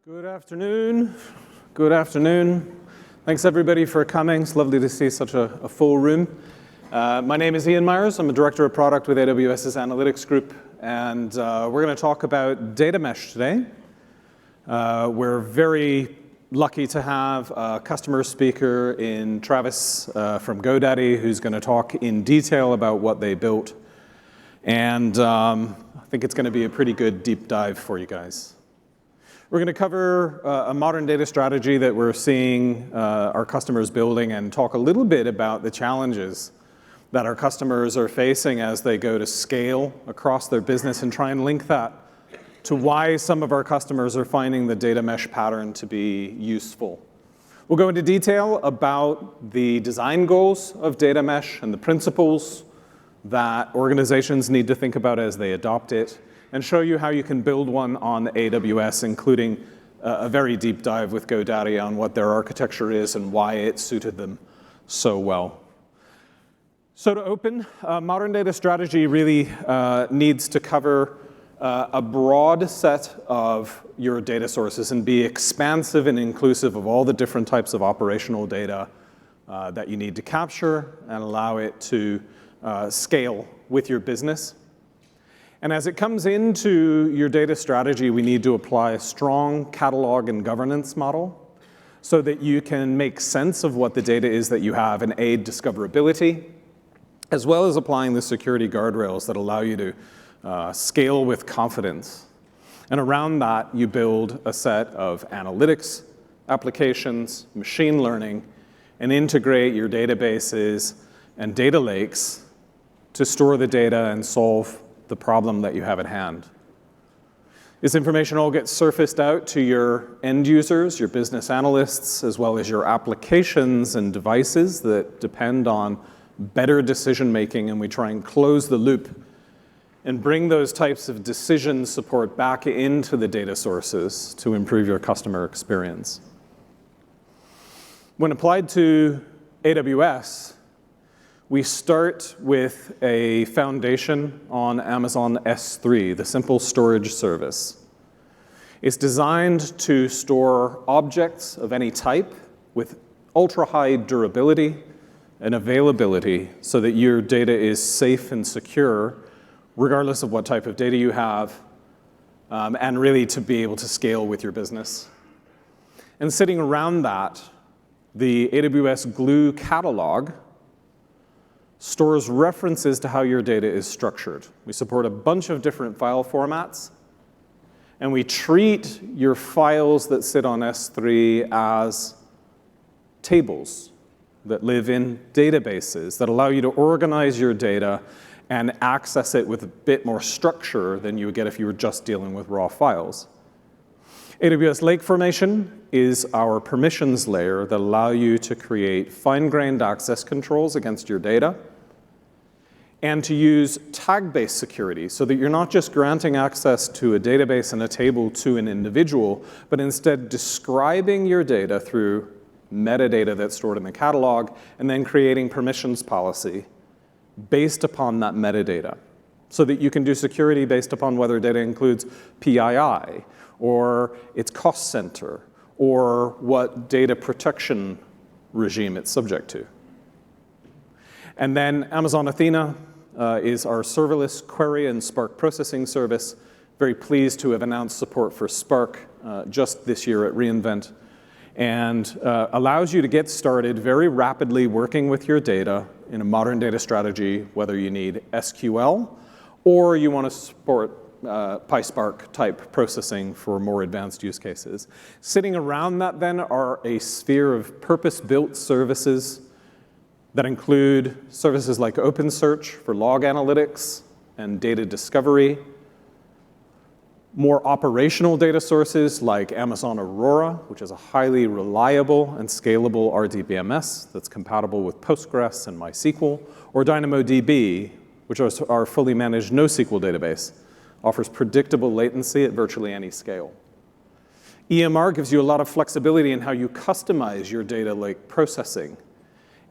Good afternoon. Good afternoon. Thanks everybody for coming. It's lovely to see such a full room. My name is Ian Myers. I'm a director of product with AWS's analytics group, and we're going to talk about data mesh today. We're very lucky to have a customer speaker in Travis from GoDaddy who's going to talk in detail about what they built. And I think it's going to be a pretty good deep dive for you guys. We're going to cover a modern data strategy that we're seeing our customers building and talk a little bit about the challenges that our customers are facing as they go to scale across their business and try and link that to why some of our customers are finding the data mesh pattern to be useful. We'll go into detail about the design goals of data mesh and the principles that organizations need to think about as they adopt it, and show you how you can build one on AWS, including a very deep dive with GoDaddy on what their architecture is and why it suited them so well. So to open, modern data strategy really needs to cover a broad set of your data sources and be expansive and inclusive of all the different types of operational data that you need to capture and allow it to scale with your business. And as it comes into your data strategy, we need to apply a strong catalog and governance model so that you can make sense of what the data is that you have and aid discoverability, as well as applying the security guardrails that allow you to scale with confidence. And around that, you build a set of analytics applications, machine learning, and integrate your databases and data lakes to store the data and solve the problem that you have at hand. This information all gets surfaced out to your end users, your business analysts, as well as your applications and devices that depend on better decision making, and we try and close the loop and bring those types of decision support back into the data sources to improve your customer experience. When applied to AWS, we start with a foundation on Amazon S3, the simple storage service. It's designed to store objects of any type with ultra-high durability and availability so that your data is safe and secure regardless of what type of data you have, and really to be able to scale with your business. And sitting around that, the AWS Glue catalog stores references to how your data is structured. We support a bunch of different file formats, and we treat your files that sit on S3 as tables that live in databases that allow you to organize your data and access it with a bit more structure than you would get if you were just dealing with raw files. AWS Lake Formation is our permissions layer that allow you to create fine-grained access controls against your data and to use tag-based security so that you're not just granting access to a database and a table to an individual, but instead describing your data through metadata that's stored in the catalog and then creating permissions policy based upon that metadata so that you can do security based upon whether data includes PII or its cost center, or what data protection regime it's subject to. And then Amazon Athena is our serverless query and Spark processing service. Very pleased to have announced support for Spark just this year at reInvent, and allows you to get started very rapidly working with your data in a modern data strategy, whether you need SQL or you want to support PySpark type processing for more advanced use cases. Sitting around that then are a sphere of purpose-built services that include services like OpenSearch for log analytics and data discovery, more operational data sources like Amazon Aurora, which is a highly reliable and scalable RDBMS that's compatible with Postgres and MySQL, or DynamoDB, which is our fully managed NoSQL database. Offers predictable latency at virtually any scale. EMR gives you a lot of flexibility in how you customize your data lake processing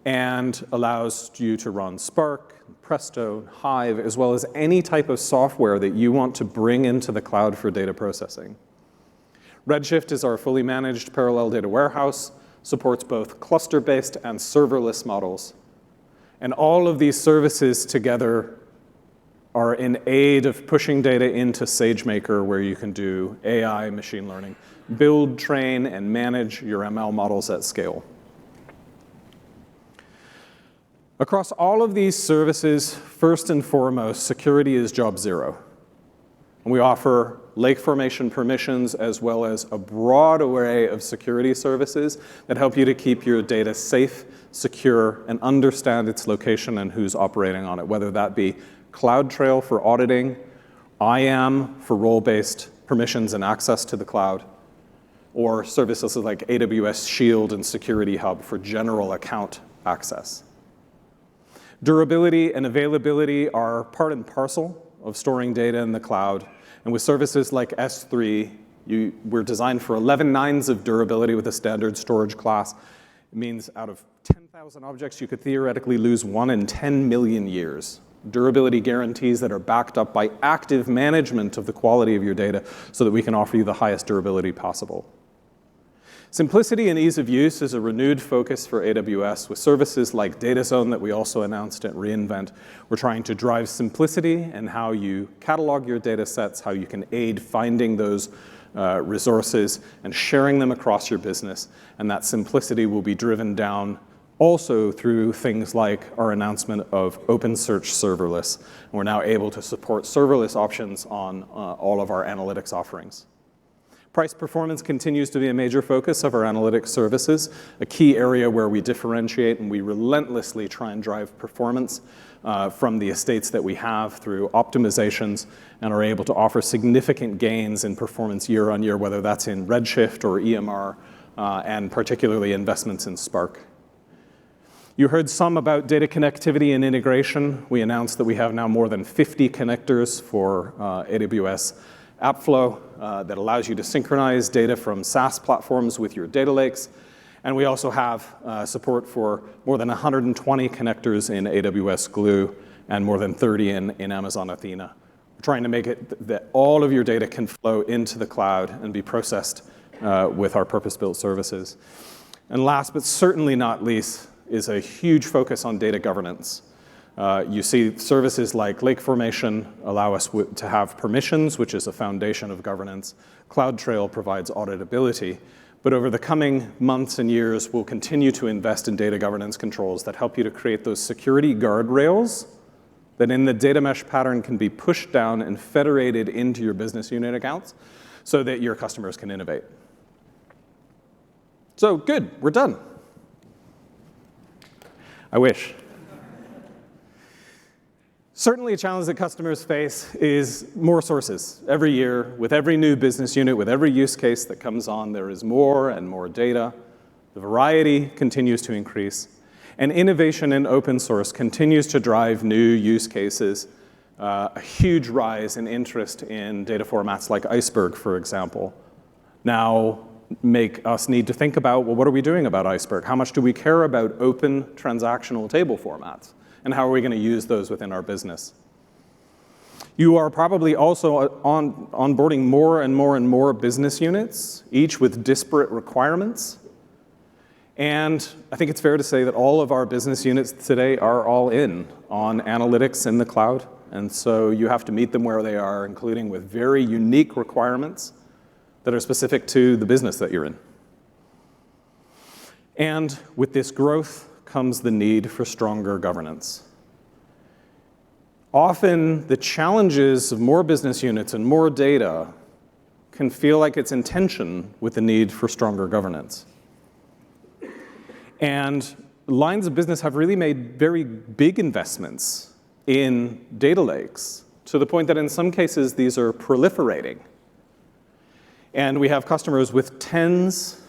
and allows you to run Spark, Presto, Hive, as well as any type of software that you want to bring into the cloud for data processing. Redshift is our fully managed parallel data warehouse, supports both cluster-based and serverless models. And all of these services together are in aid of pushing data into SageMaker, where you can do AI, machine learning, build, train, and manage your ML models at scale. Across all of these services, first and foremost, security is job zero. And we offer lake formation permissions as well as a broad array of security services that help you to keep your data safe, secure, and understand its location and who's operating on it, whether that be CloudTrail for auditing, IAM for role-based permissions and access to the cloud, or services like AWS Shield and Security Hub for general account access. Durability and availability are part and parcel of storing data in the cloud. And with services like S3, we're designed for 11 nines of durability with a standard storage class. It means out of 10,000 objects, you could theoretically lose 1 in 10 million years. Durability guarantees that are backed up by active management of the quality of your data so that we can offer you the highest durability possible. Simplicity and ease of use is a renewed focus for AWS with services like Data Zone that we also announced at reInvent. We're trying to drive simplicity in how you catalog your data sets, how you can aid finding those resources and sharing them across your business. And that simplicity will be driven down also through things like our announcement of OpenSearch Serverless. And we're now able to support serverless options on all of our analytics offerings. Price performance continues to be a major focus of our analytics services, a key area where we differentiate and we relentlessly try and drive performance from the estates that we have through optimizations and are able to offer significant gains in performance year on year, whether that's in Redshift or EMR, and particularly investments in Spark. You heard some about data connectivity and integration. We announced that we have now more than 50 connectors for AWS AppFlow that allows you to synchronize data from SaaS platforms with your data lakes. And we also have support for more than 120 connectors in AWS Glue and more than 30 in Amazon Athena. We're trying to make it that all of your data can flow into the cloud and be processed with our purpose-built services. And last but certainly not least is a huge focus on data governance. You see services like lake formation allow us to have permissions, which is a foundation of governance. CloudTrail provides auditability. But over the coming months and years, we'll continue to invest in data governance controls that help you to create those security guardrails that in the data mesh pattern can be pushed down and federated into your business unit accounts so that your customers can innovate. So good, we're done. I wish. Certainly a challenge that customers face is more sources. Every year, with every new business unit, with every use case that comes on, there is more and more data. The variety continues to increase. And innovation in open source continues to drive new use cases. A huge rise in interest in data formats like Iceberg, for example, now make us need to think about, well, what are we doing about Iceberg? How much do we care about open transactional table formats? And how are we going to use those within our business? You are probably also onboarding more and more and more business units, each with disparate requirements. And I think it's fair to say that all of our business units today are all in on analytics in the cloud. And so you have to meet them where they are, including with very unique requirements that are specific to the business that you're in. And with this growth comes the need for stronger governance. Often, the challenges of more business units and more data can feel like it's in tension with the need for stronger governance. And lines of business have really made very big investments in data lakes to the point that in some cases, these are proliferating. And we have customers with tens,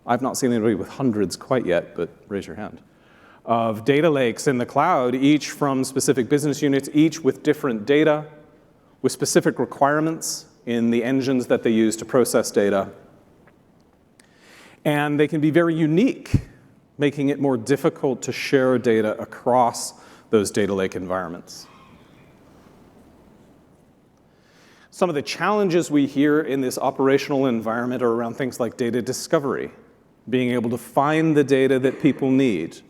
I've not seen anybody with hundreds quite yet, but raise your hand, of data lakes in the cloud, each from specific business units, each with different data, with specific requirements in the engines that they use to process data. And they can be very unique, making it more difficult to share data across those data lake environments. Some of the challenges we hear in this operational environment are around things like data discovery, being able to find the data that people need,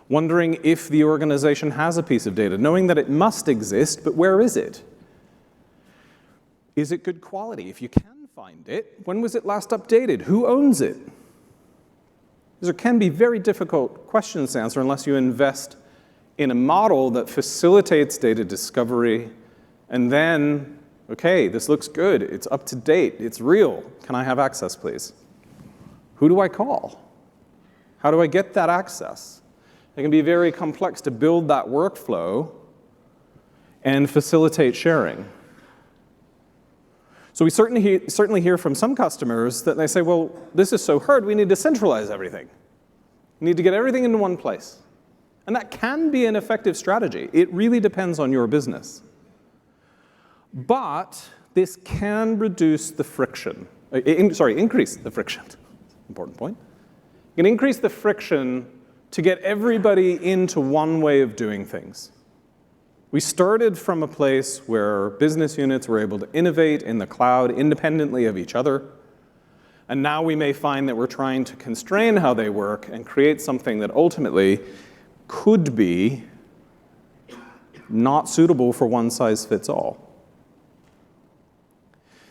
wondering if the organization has a piece of data, knowing that it must exist, but where is it? Is it good quality? If you can find it, when was it last updated? Who owns it? These can be very difficult questions to answer unless you invest in a model that facilitates data discovery, and then, okay, this looks good, it's up to date, it's real, can I have access, please? Who do I call? How do I get that access? It can be very complex to build that workflow and facilitate sharing. So we certainly hear from some customers that they say, well, this is so hard, we need to centralize everything. We need to get everything into one place. And that can be an effective strategy. It really depends on your business. But this can reduce the friction. Increase the friction. Important point. You can increase the friction to get everybody into one way of doing things. We started from a place where business units were able to innovate in the cloud independently of each other. And now we may find that we're trying to constrain how they work and create something that ultimately could be not suitable for one size fits all.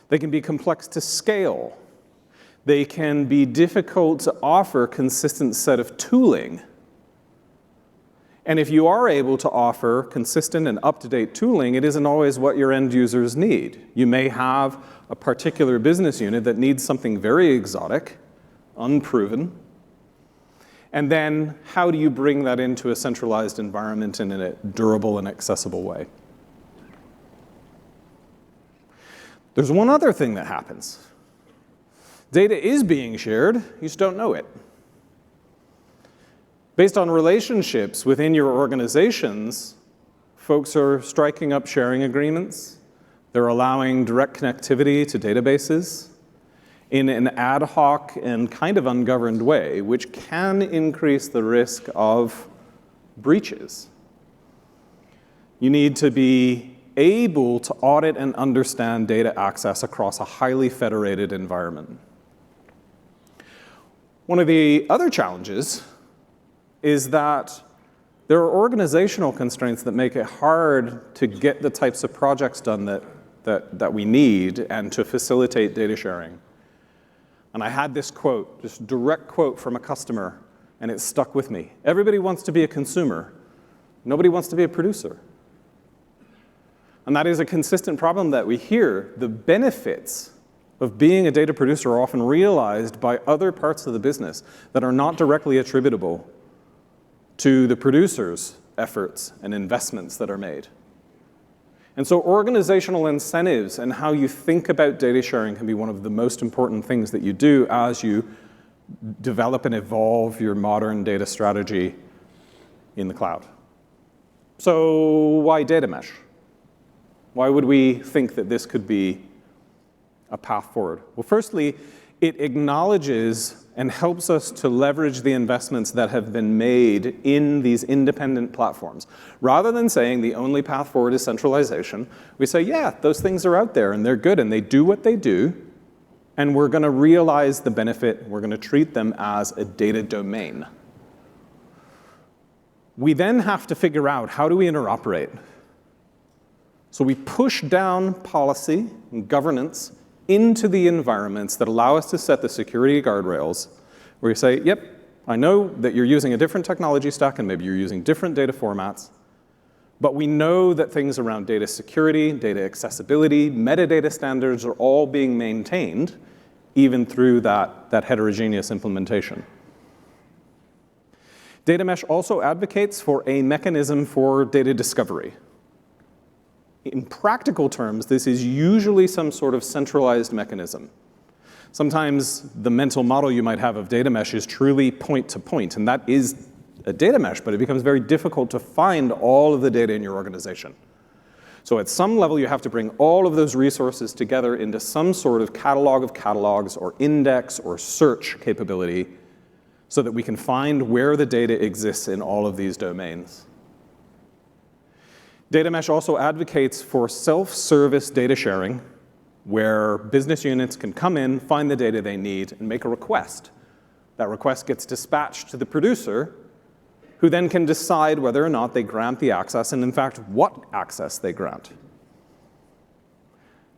They can be complex to scale. They can be difficult to offer a consistent set of tooling. And if you are able to offer consistent and up-to-date tooling, it isn't always what your end users need. You may have a particular business unit that needs something very exotic, unproven. And then how do you bring that into a centralized environment in a durable and accessible way? There's one other thing that happens. Data is being shared, you just don't know it. Based on relationships within your organizations, folks are striking up sharing agreements. They're allowing direct connectivity to databases in an ad hoc and kind of ungoverned way, which can increase the risk of breaches. You need to be able to audit and understand data access across a highly federated environment. One of the other challenges is that there are organizational constraints that make it hard to get the types of projects done that we need and to facilitate data sharing. And I had this quote, this direct quote from a customer, and it stuck with me. Everybody wants to be a consumer. Nobody wants to be a producer. And that is a consistent problem that we hear. The benefits of being a data producer are often realized by other parts of the business that are not directly attributable to the producer's efforts and investments that are made. And so organizational incentives and how you think about data sharing can be one of the most important things that you do as you develop and evolve your modern data strategy in the cloud. So why data mesh? Why would we think that this could be a path forward? Well, firstly, it acknowledges and helps us to leverage the investments that have been made in these independent platforms. Rather than saying the only path forward is centralization, we say, yeah, those things are out there and they're good and they do what they do, and we're going to realize the benefit. We're going to treat them as a data domain. We then have to figure out, how do we interoperate? So we push down policy and governance into the environments that allow us to set the security guardrails, where you say, yep, I know that you're using a different technology stack and maybe you're using different data formats, but we know that things around data security, data accessibility, metadata standards are all being maintained even through that heterogeneous implementation. Data mesh also advocates for a mechanism for data discovery. In practical terms, this is usually some sort of centralized mechanism. Sometimes the mental model you might have of data mesh is truly point to point, and that is a data mesh, but it becomes very difficult to find all of the data in your organization. So at some level, you have to bring all of those resources together into some sort of catalog of catalogs or index or search capability so that we can find where the data exists in all of these domains. Data mesh also advocates for self-service data sharing where business units can come in, find the data they need, and make a request. That request gets dispatched to the producer, who then can decide whether or not they grant the access, and in fact, what access they grant.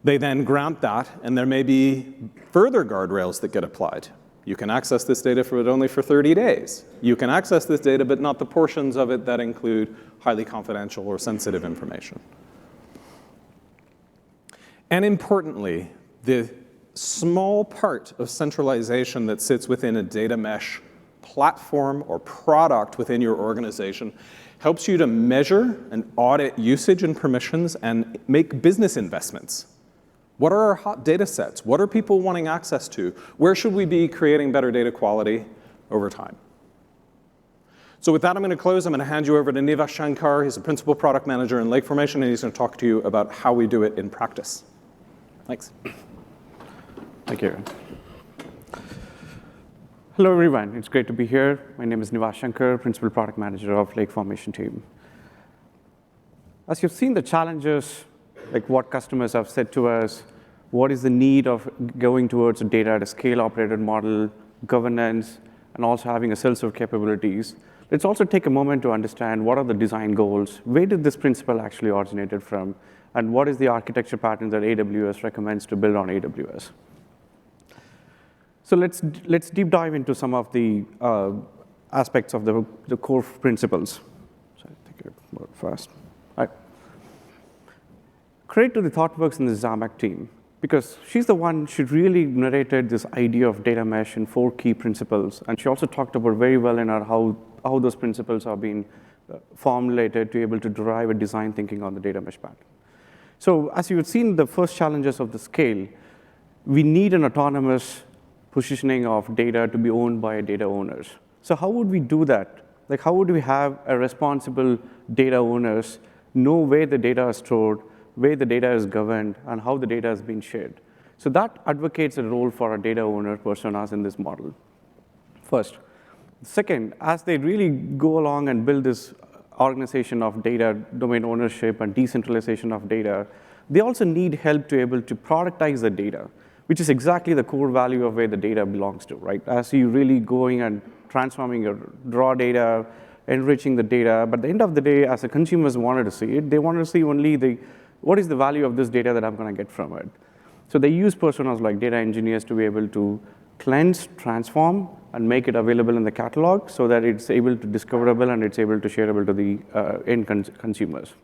They then grant that, and there may be further guardrails that get applied. You can access this data but only for 30 days. You can access this data, but not the portions of it that include highly confidential or sensitive information. And importantly, the small part of centralization that sits within a data mesh platform or product within your organization helps you to measure and audit usage and permissions and make business investments. What are our hot data sets? What are people wanting access to? Where should we be creating better data quality over time? So with that, I'm going to close. I'm going to hand you over to Nivash Shankar. He's a principal product manager in Lake Formation, and he's going to talk to you about how we do it in practice. Thanks. Thank you. Hello, everyone. It's great to be here. My name is Nivash Shankar, principal product manager of Lake Formation team. As you've seen the challenges, like what customers have said to us, what is the need of going towards a data at a scale operated model, governance, and also having a self-serve capabilities. Let's also take a moment to understand what are the design goals, where did this principle actually originated from, and what is the architecture pattern that AWS recommends to build on AWS. So let's deep dive into some of the aspects of the core principles. Sorry, take it more fast. All right. Credit to the ThoughtWorks and the Zamak team, because she's the one who really narrated this idea of data mesh in 4 key principles, and she also talked about very well in her how those principles are being formulated to be able to derive a design thinking on the data mesh pattern. So as you have seen the first challenges of the scale, we need an autonomous positioning of data to be owned by data owners. So how would we do that? Like how would we have a responsible data owners know where the data is stored, where the data is governed, and how the data is being shared? So that advocates a role for our data owner personas in this model. First. Second, as they really go along and build this organization of data, domain ownership, and decentralization of data, they also need help to be able to productize the data, which is exactly the core value of where the data belongs to, right? As you really going and transforming your raw data, enriching the data, but at the end of the day, as the consumers wanted to see it, they wanted to see only what is the value of this data that I'm going to get from it. So they use personas like data engineers to be able to cleanse, transform, and make it available in the catalog so that it's able to discoverable and it's able to shareable to the end consumers.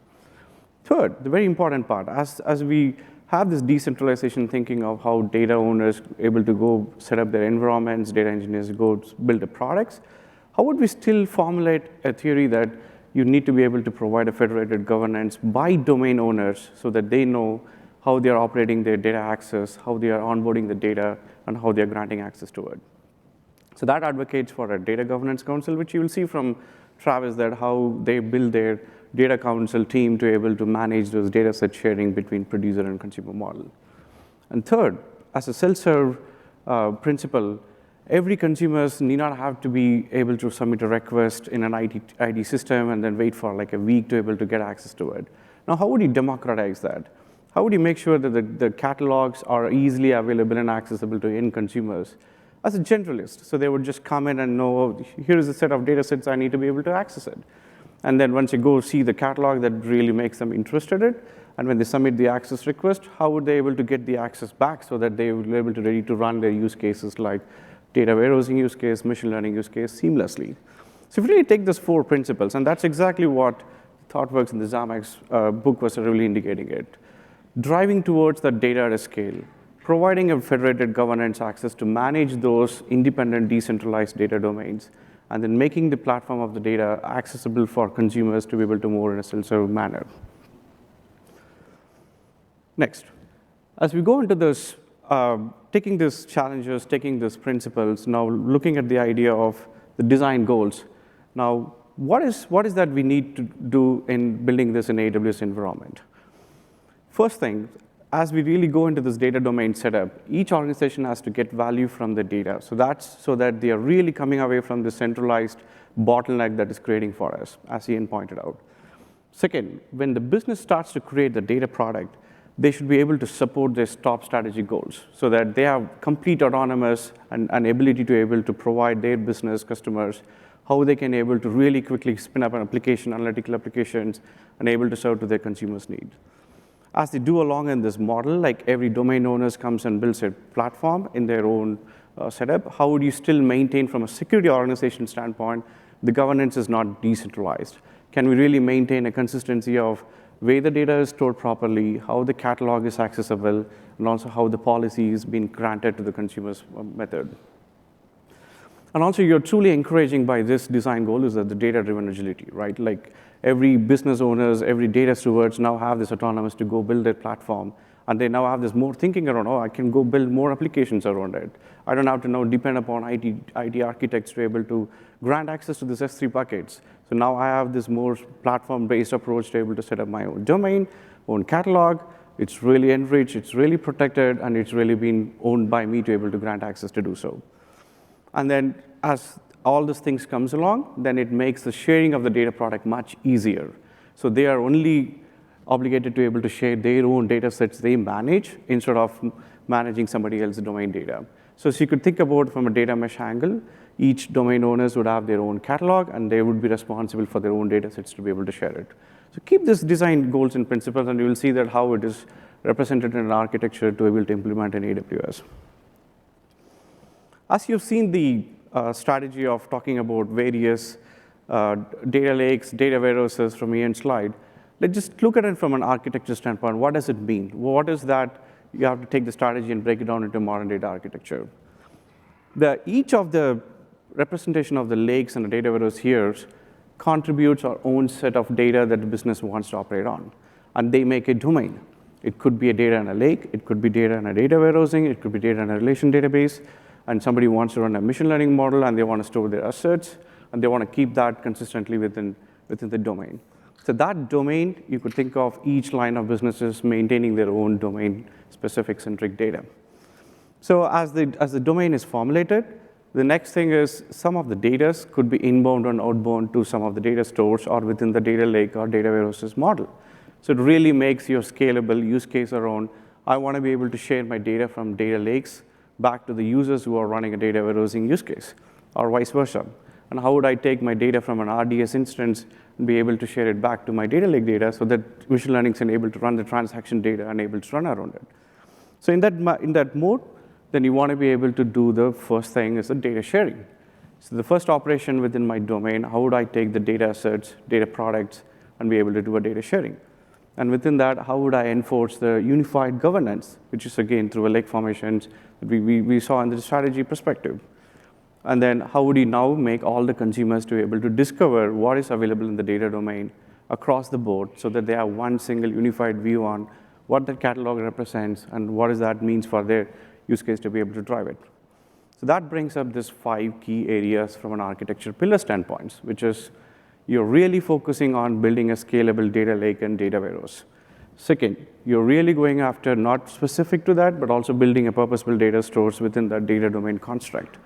Third, the very important part, as we have this decentralization thinking of how data owners able to go set up their environments, data engineers go build the products, how would we still formulate a theory that you need to be able to provide a federated governance by domain owners so that they know how they are operating their data access, how they are onboarding the data, and how they are granting access to it. So that advocates for a data governance council, which you will see from Travis, that how they build their data council team to be able to manage those data set sharing between producer and consumer model. And third, as a self-serve principle, every consumers need not have to be able to submit a request in an ID system and then wait for like a week to be able to get access to it. Now, how would you democratize that? How would you make sure that the catalogs are easily available and accessible to end consumers? As a generalist, so they would just come in and know, oh, here's a set of data sets, I need to be able to access it. And then once you go see the catalog that really makes them interested in it, and when they submit the access request, how would they be able to get the access back so that they would be able to ready to run their use cases like data warehousing use case, machine learning use case seamlessly. So if you really take those 4 principles, and that's exactly what ThoughtWorks in the Zamak's book was really indicating it, driving towards the data at a scale, providing a federated governance access to manage those independent, decentralized data domains, and then making the platform of the data accessible for consumers to be able to move in a self-serve manner. Next, as we go into this, taking these challenges, taking these principles, now looking at the idea of the design goals. Now, what is that we need to do in building this in AWS environment? First thing, as we really go into this data domain setup, each organization has to get value from the data. So that's so that they are really coming away from the centralized bottleneck that is creating for us, as Ian pointed out. Second, when the business starts to create the data product, they should be able to support their top strategy goals so that they have complete autonomous and ability to able to provide their business customers how they can able to really quickly spin up an application, analytical applications, and able to serve to their consumers' needs. As they do along in this model, like every domain owners comes and builds a platform in their own setup, how would you still maintain from a security organization standpoint, the governance is not decentralized? Can we really maintain a consistency of where the data is stored properly, how the catalog is accessible, and also how the policy is being granted to the consumer's method? And also, you're truly encouraging by this design goal is that the data-driven agility, right? Like every business owners, every data stewards now have this autonomous to go build their platform, and they now have this more thinking around, oh, I can go build more applications around it. I don't have to now depend upon IT architects to be able to grant access to this S3 buckets. So now I have this more platform-based approach to be able to set up my own domain, own catalog. It's really enriched, it's really protected, and it's really been owned by me to be able to grant access to do so. And then as all these things comes along, then it makes the sharing of the data product much easier. So they are only obligated to be able to share their own data sets they manage instead of managing somebody else's domain data. So you could think about from a data mesh angle, each domain owners would have their own catalog, and they would be responsible for their own data sets to be able to share it. So keep this design goals and principles, and you will see that how it is represented in an architecture to be able to implement in AWS. As you've seen the strategy of talking about various data lakes, data warehouses from Ian's slide, let's just look at it from an architecture standpoint. What does it mean? What is that? You have to take the strategy and break it down into modern data architecture. Each of the representation of the lakes and the data warehouse here contributes our own set of data that the business wants to operate on, and they make a domain. It could be a data in a lake, it could be data in a data warehousing, it could be data in a relation database, and somebody wants to run a machine learning model, and they want to store their assets, and they want to keep that consistently within the domain. So that domain, you could think of each line of businesses maintaining their own domain-specific centric data. So as the domain is formulated, the next thing is some of the data could be inbound and outbound to some of the data stores or within the data lake or data warehouses model. So it really makes your scalable use case around, I want to be able to share my data from data lakes back to the users who are running a data warehousing use case, or vice versa. And how would I take my data from an RDS instance and be able to share it back to my data lake data so that machine learning is able to run the transaction data and able to run around it. So in that mode, then you want to be able to do the first thing is the data sharing. So the first operation within my domain, how would I take the data assets, data products, and be able to do a data sharing? And within that, how would I enforce the unified governance, which is, again, through a lake formations that we saw in the strategy perspective. And then how would you now make all the consumers to be able to discover what is available in the data domain across the board so that they have one single unified view on what that catalog represents and what does that means for their use case to be able to drive it. So that brings up these 5 key areas from an architecture pillar standpoint, which is you're really focusing on building a scalable data lake and data warehouse. Second, you're really going after not specific to that, but also building a purpose-built data stores within that data domain construct.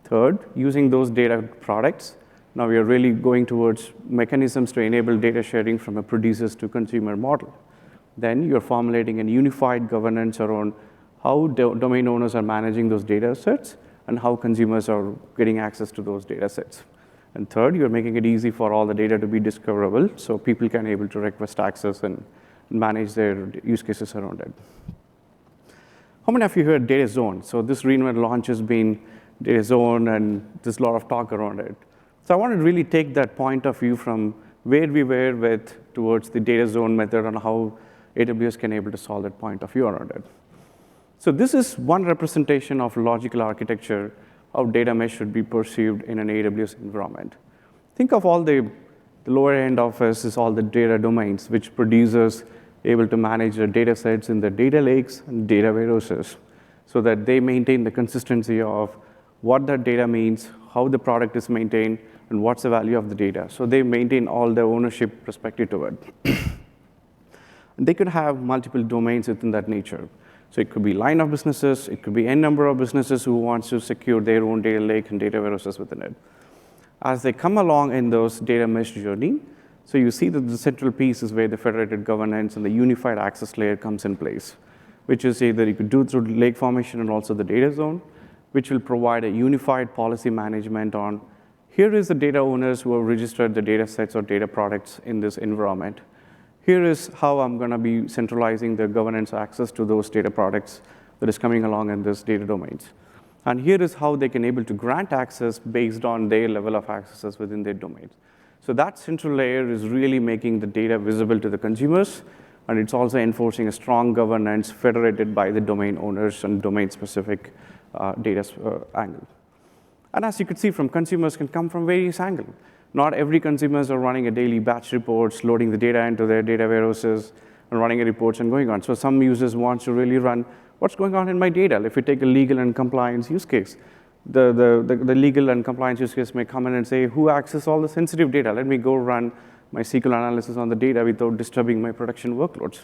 Third, using those data products, now we are really going towards mechanisms to enable data sharing from a producers to consumer model. Then you're formulating a unified governance around how domain owners are managing those data sets and how consumers are getting access to those data sets. And third, you're making it easy for all the data to be discoverable so people can able to request access and manage their use cases around it. How many of you heard data zone? So this recent launch has been data zone, and there's a lot of talk around it. So I want to really take that point of view from where we were with towards the data zone method and how AWS can able to solve that point of view around it. So this is one representation of logical architecture, how data mesh should be perceived in an AWS environment. Think of all the lower end of us is all the data domains, which producers able to manage their data sets in the data lakes and data warehouses so that they maintain the consistency of what that data means, how the product is maintained, and what's the value of the data. So they maintain all the ownership perspective to it. And they could have multiple domains within that nature. So it could be line of businesses, it could be n number of businesses who wants to secure their own data lake and data warehouses within it. As they come along in those data mesh journey, So you see that the central piece is where the federated governance and the unified access layer comes in place, which is either you could do through lake formation and also the data zone, which will provide a unified policy management on here is the data owners who have registered the data sets or data products in this environment. Here is how I'm going to be centralizing the governance access to those data products that is coming along in this data domains. And here is how they can able to grant access based on their level of accesses within their domains. So that central layer is really making the data visible to the consumers, and it's also enforcing a strong governance federated by the domain owners and domain-specific data angle. And as you could see, from consumers can come from various angles. Not every consumers are running a daily batch reports, loading the data into their data warehouses, and running a reports and going on. So some users want to really run what's going on in my data. If you take a legal and compliance use case, the legal and compliance use case may come in and say, who access all the sensitive data? Let me go run my SQL analysis on the data without disturbing my production workloads.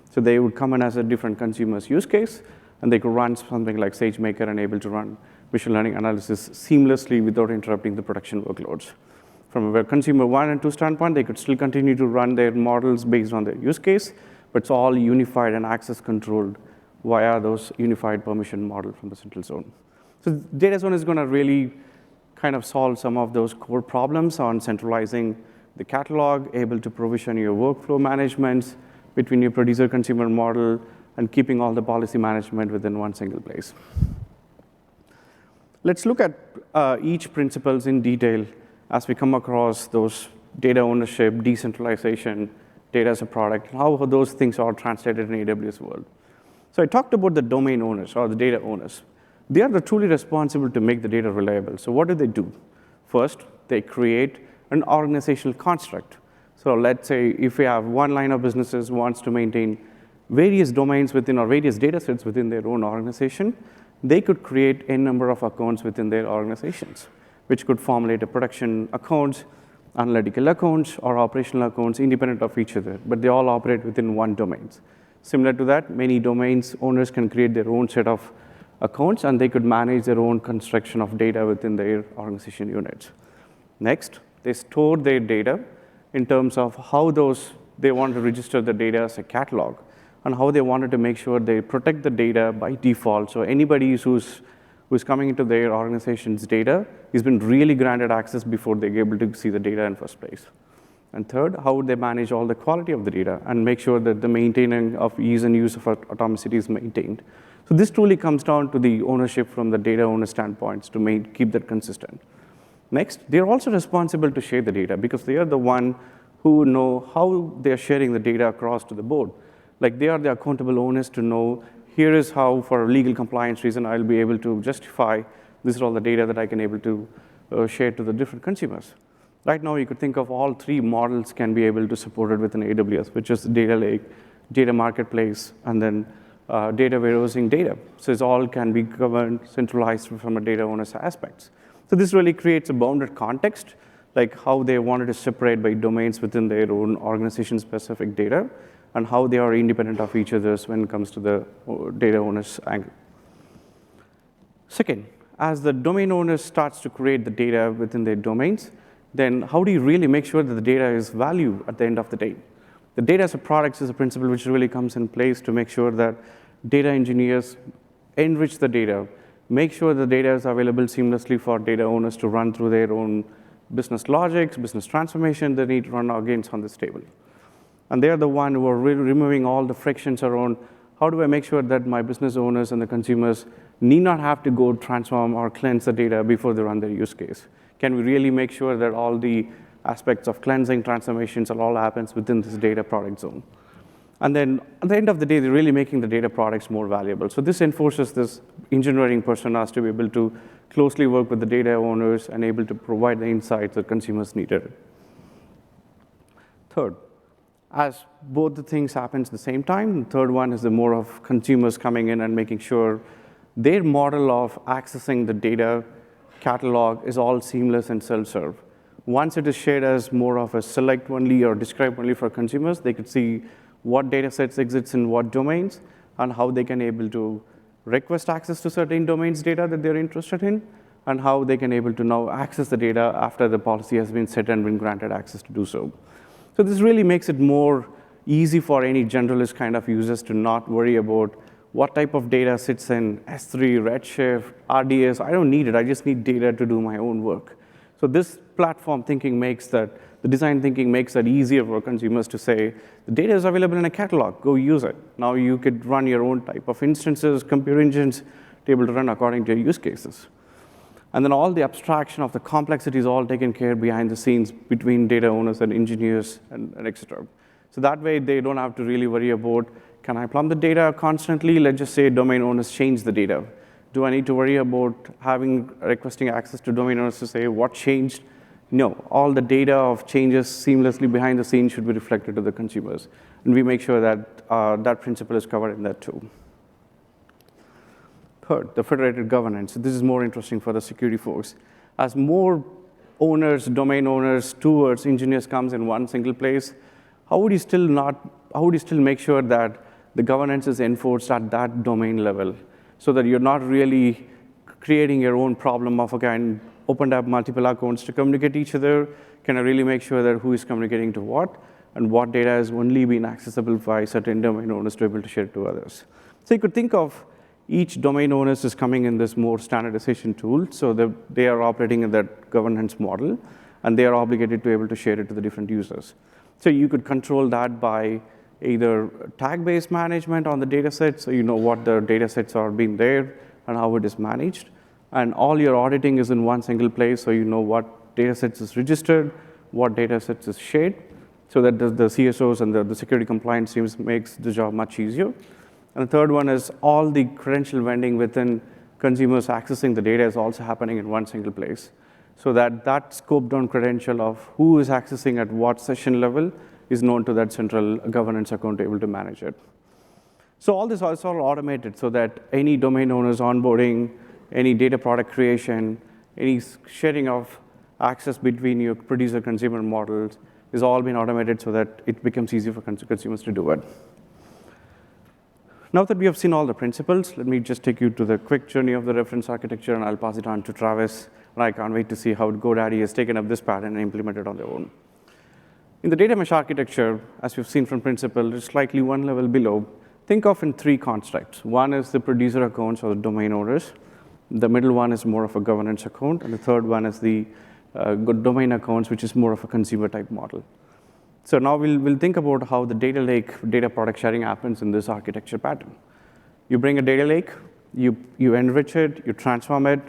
So they would come in as a different consumer's use case, and they could run something like SageMaker and able to run machine learning analysis seamlessly without interrupting the production workloads. From a consumer 1 and 2 standpoint, they could still continue to run their models based on their use case, but it's all unified and access controlled via those unified permission model from the central zone. So data zone is going to really kind of solve some of those core problems on centralizing the catalog, able to provision your workflow management between your producer-consumer model, and keeping all the policy management within one single place. Let's look at each principles in detail as we come across those data ownership, decentralization, data as a product, and how those things are translated in AWS world. So I talked about the domain owners or the data owners. They are truly responsible to make the data reliable. So what do? First, they create an organizational construct. So let's say if we have one line of businesses wants to maintain various domains within or various data sets within their own organization, they could create a number of accounts within their organizations, which could formulate a production accounts, analytical accounts, or operational accounts independent of each other, but they all operate within one domain. Similar to that, many domains owners can create their own set of accounts, and they could manage their own construction of data within their organization units. Next, they store their data in terms of how they want to register the data as a catalog, and how they wanted to make sure they protect the data by default. So anybody who's coming into their organization's data has been really granted access before they're able to see the data in first place. And third, how would they manage all the quality of the data and make sure that the maintaining of ease and use of atomicity is maintained. So this truly comes down to the ownership from the data owner standpoints to keep that consistent. Next, they're also responsible to share the data because they are the one who know how they're sharing the data across to the board. Like they are the accountable owners to know, here is how, for a legal compliance reason, I'll be able to justify this is all the data that I can able to share to the different consumers. Right now, you could think of all three models can be able to support it within AWS, which is data lake, data marketplace, and then data warehousing data. So it all can be governed, centralized from a data owner's aspects. So this really creates a bounded context, like how they wanted to separate by domains within their own organization-specific data, and how they are independent of each other when it comes to the data owner's angle. Second, as the domain owner starts to create the data within their domains, then how do you really make sure that the data is value at the end of the day? The data as a product is a principle which really comes in place to make sure that data engineers enrich the data, make sure the data is available seamlessly for data owners to run through their own business logics, business transformation they need to run against on this table. And they are the one who are removing all the frictions around how do I make sure that my business owners and the consumers need not have to go transform or cleanse the data before they run their use case. Can we really make sure that all the aspects of cleansing transformations all happens within this data product zone? And then at the end of the day, they're really making the data products more valuable. So this enforces this engineering personas to be able to closely work with the data owners and able to provide the insights that consumers needed. Third, as both the things happen at the same time, the third one is the more of consumers coming in and making sure their model of accessing the data catalog is all seamless and self-serve. Once it is shared as more of a select only or describe only for consumers, they could see what data sets exist in what domains and how they can able to request access to certain domains data that they're interested in, and how they can able to now access the data after the policy has been set and been granted access to do so. So this really makes it more easy for any generalist kind of users to not worry about what type of data sits in S3, Redshift, RDS. I don't need it. I just need data to do my own work. So this platform thinking makes that, the design thinking makes that easier for consumers to say, the data is available in a catalog, go use it. Now you could run your own type of instances, compute engines, to be able to run according to your use cases. And then all the abstraction of the complexity is all taken care of behind the scenes between data owners and engineers and et cetera. So that way, they don't have to really worry about, can I plumb the data constantly? Let's just say domain owners change the data. Do I need to worry about requesting access to domain owners to say what changed? No, all the data of changes seamlessly behind the scenes should be reflected to the consumers. And we make sure that that principle is covered in that too. Third, the federated governance. This is more interesting for the security folks. As more owners, domain owners, stewards, engineers comes in one single place, how would you still make sure that the governance is enforced at that domain level so that you're not really creating your own problem of, okay, I opened up multiple accounts to communicate each other. Can I really make sure that who is communicating to what and what data has only been accessible by certain domain owners to be able to share it to others? So you could think of each domain owners is coming in this more standardization tool, so they are operating in that governance model, and they are obligated to be able to share it to the different users. So you could control that by either tag-based management on the data set, so you know what the data sets are being there and how it is managed. And all your auditing is in one single place, so you know what data sets is registered, what data sets is shared, so that the CSOs and the security compliance teams makes the job much easier. And the third one is all the credential vending within consumers accessing the data is also happening in one single place. So that scoped down credential of who is accessing at what session level is known to that central governance account able to manage it. So all this is all automated so that any domain owner's onboarding, any data product creation, any sharing of access between your producer-consumer models is all being automated so that it becomes easy for consumers to do it. Now that we have seen all the principles, let me just take you to the quick journey of the reference architecture, and I'll pass it on to Travis. And I can't wait to see how GoDaddy has taken up this pattern and implemented it on their own. In the data mesh architecture, as we've seen from principle, it's slightly one level below. Think of in three constructs. One is the producer accounts or the domain owners. The middle one is more of a governance account, and the third one is the domain accounts, which is more of a consumer type model. So now we'll think about how the data lake data product sharing happens in this architecture pattern. You bring a data lake, you enrich it, you transform it,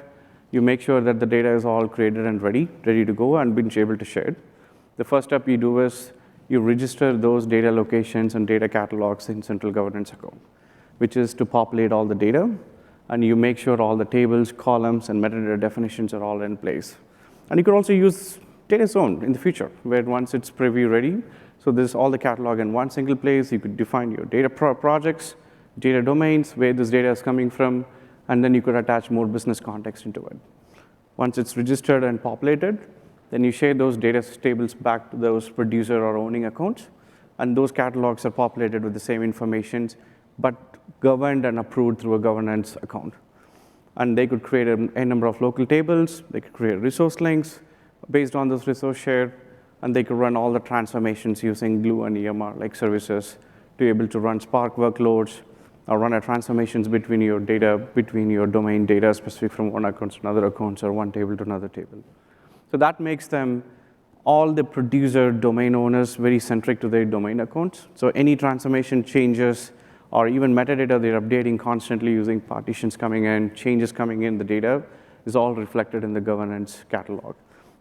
you make sure that the data is all created and ready to go and being able to share it. The first step you do is you register those data locations and data catalogs in central governance account, which is to populate all the data, and you make sure all the tables, columns, and metadata definitions are all in place. And you could also use data zone in the future, where once it's preview ready, so there's all the catalog in one single place. You could define your data projects, data domains, where this data is coming from, and then you could attach more business context into it. Once it's registered and populated, then you share those data tables back to those producer or owning accounts, and those catalogs are populated with the same information, but governed and approved through a governance account. And they could create a number of local tables, they could create resource links based on this resource share, and they could run all the transformations using Glue and EMR-like services to be able to run Spark workloads or run transformations between your data, between your domain data specific from one account to another account or one table to another table. So that makes them, all the producer domain owners, very centric to their domain accounts. So any transformation changes or even metadata they're updating constantly using partitions coming in, changes coming in, the data is all reflected in the governance catalog.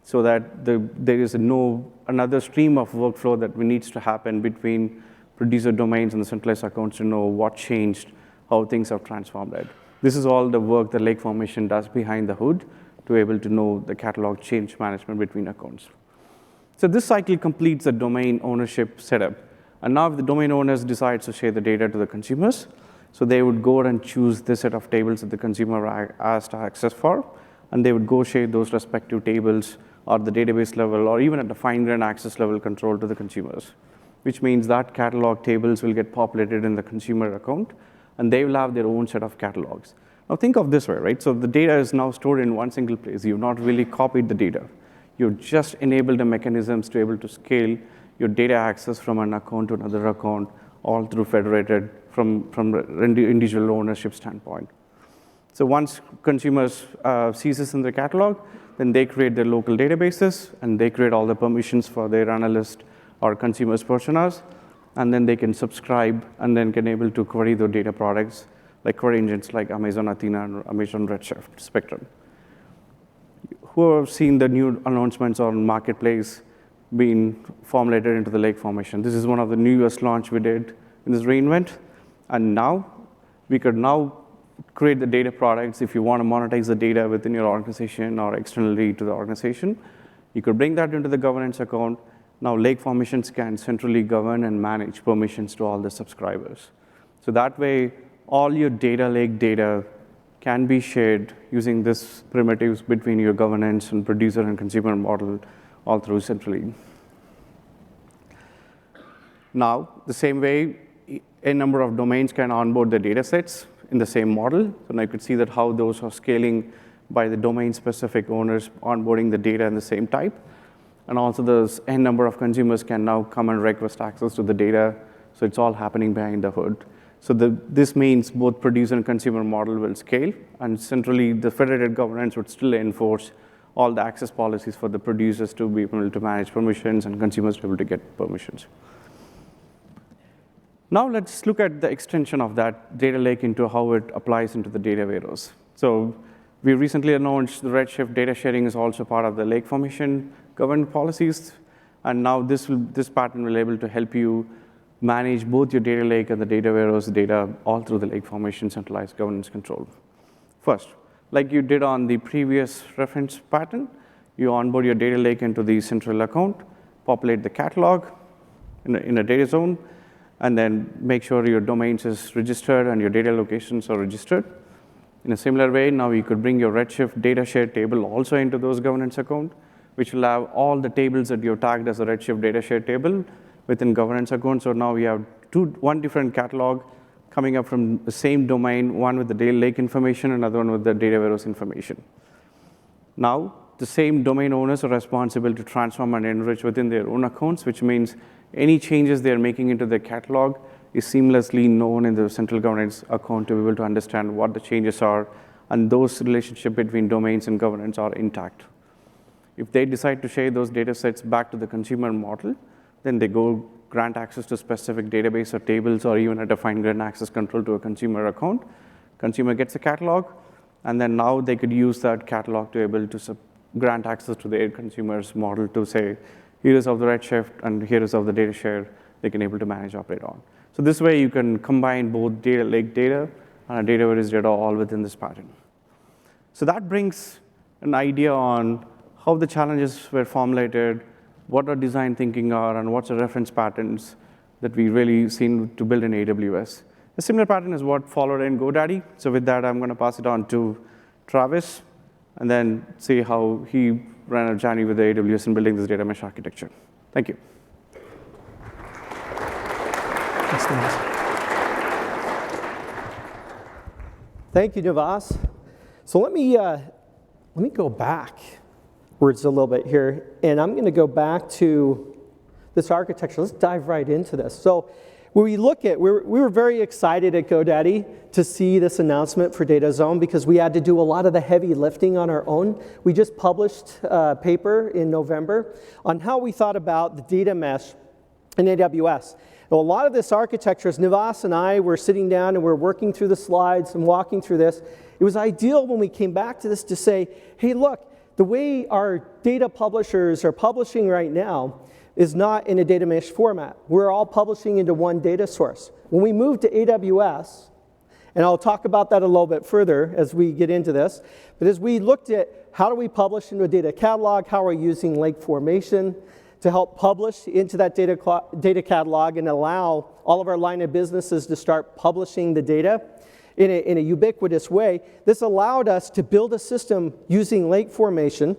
So that there is another stream of workflow that needs to happen between producer domains and the centralized accounts to know what changed, how things have transformed it. This is all the work that Lake Formation does behind the hood to be able to know the catalog change management between accounts. So this cycle completes the domain ownership setup. And now if the domain owners decide to share the data to the consumers, so they would go and choose this set of tables that the consumer asked to access for, and they would go share those respective tables or the database level, or even at the fine-grained access level control to the consumers, which means that catalog tables will get populated in the consumer account, and they will have their own set of catalogs. Now think of this way, right? So the data is now stored in one single place. You've not really copied the data. You've just enabled the mechanisms to be able to scale your data access from an account to another account, all through federated from individual ownership standpoint. So once consumers see this in their catalog, then they create their local databases, and they create all the permissions for their analyst or consumers' personas, and then they can subscribe and then can able to query the data products like query engines like Amazon Athena and Amazon Redshift Spectrum. Who have seen the new announcements on Marketplace being formulated into the lake formation? This is one of the newest launch we did in this reInvent. And now, we could now create the data products. If you want to monetize the data within your organization or externally to the organization, you could bring that into the governance account. Now, lake formations can centrally govern and manage permissions to all the subscribers. So that way, all your data lake data can be shared using this primitives between your governance and producer and consumer model all through centrally. Now, the same way, a number of domains can onboard the data sets in the same model. So now you could see that how those are scaling by the domain-specific owners onboarding the data in the same type. And also, there's a number of consumers can now come and request access to the data. So it's all happening behind the hood. So this means both producer and consumer model will scale, and centrally, the federated governance would still enforce all the access policies for the producers to be able to manage permissions and consumers to be able to get permissions. Now let's look at the extension of that data lake into how it applies into the data warehouse. So we recently announced the Redshift data sharing is also part of the lake formation governance policies, and now this pattern will be able to help you manage both your data lake and the data warehouse data all through the lake formation centralized governance control. First, like you did on the previous reference pattern, you onboard your data lake into the central account, populate the catalog in a data zone, and then make sure your domains is registered and your data locations are registered. In a similar way, now you could bring your Redshift data share table also into those governance account, which will have all the tables that you've tagged as a Redshift data share table within governance account. So now we have one different catalog coming up from the same domain, one with the data lake information, another one with the data warehouse information. Now, the same domain owners are responsible to transform and enrich within their own accounts, which means any changes they're making into their catalog is seamlessly known in the central governance account to be able to understand what the changes are, and those relationships between domains and governance are intact. If they decide to share those data sets back to the consumer model, then they go grant access to specific database or tables, or even a defined grant access control to a consumer account. Consumer gets a catalog, and then now they could use that catalog to be able to grant access to their consumer's model to say, here is of the Redshift, and here is of the data share they can able to manage, operate on. So this way, you can combine both data lake data and a data warehouse data all within this pattern. So that brings an idea on how the challenges were formulated, what our design thinking are, and what's the reference patterns that we really seen to build in AWS. A similar pattern is what followed in GoDaddy. So with that, I'm going to pass it on to Travis, and then see how he ran a journey with the AWS in building this data mesh architecture. Thank you. Thank you, Navas. So let me go backwards a little bit here, and I'm going to go back to this architecture. Let's dive right into this. So when we look at, we were very excited at GoDaddy to see this announcement for Data Zone because we had to do a lot of the heavy lifting on our own. We just published a paper in November on how we thought about the data mesh in AWS. Now, a lot of this architecture, as Navas and I were sitting down and we're working through the slides and walking through this, it was ideal when we came back to this to say, hey, look, the way our data publishers are publishing right now is not in a data mesh format. We're all publishing into one data source. When we moved to AWS, and I'll talk about that a little bit further as we get into this, but as we looked at how do we publish into a data catalog, how are we using lake formation to help publish into that data catalog and allow all of our line of businesses to start publishing the data in a ubiquitous way, this allowed us to build a system using lake formation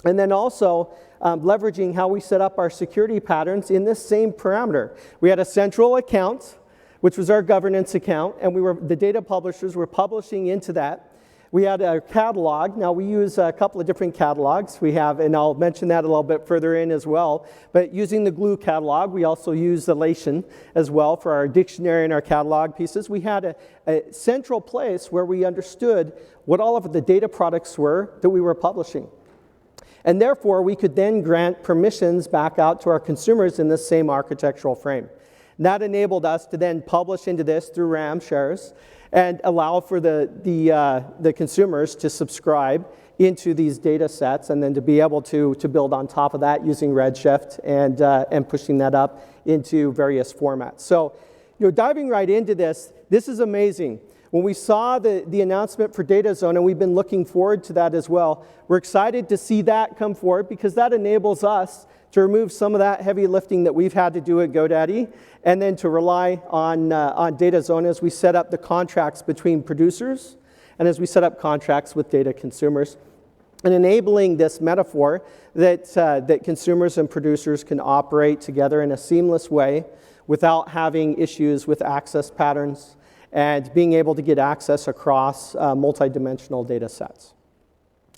and then also leveraging how we set up our security patterns in this same parameter. We had a central account, which was our governance account, and the data publishers were publishing into that. we had a catalog. Now, we use a couple of different catalogs. We have, and I'll mention that a little bit further in as well, but using the Glue catalog, we also use Elation as well for our dictionary and our catalog pieces. We had a central place where we understood what all of the data products were that we were publishing. And therefore, we could then grant permissions back out to our consumers in this same architectural frame. And that enabled us to then publish into this through RAM shares and allow for the consumers to subscribe into these data sets and then to be able to build on top of that using Redshift and pushing that up into various formats. So, diving right into this is amazing. When we saw the announcement for Data Zone, and we've been looking forward to that as well, we're excited to see that come forward because that enables us to remove some of that heavy lifting that we've had to do at GoDaddy and then to rely on Data Zone as we set up the contracts between producers and as we set up contracts with data consumers, and enabling this metaphor that consumers and producers can operate together in a seamless way without having issues with access patterns and being able to get access across multidimensional data sets.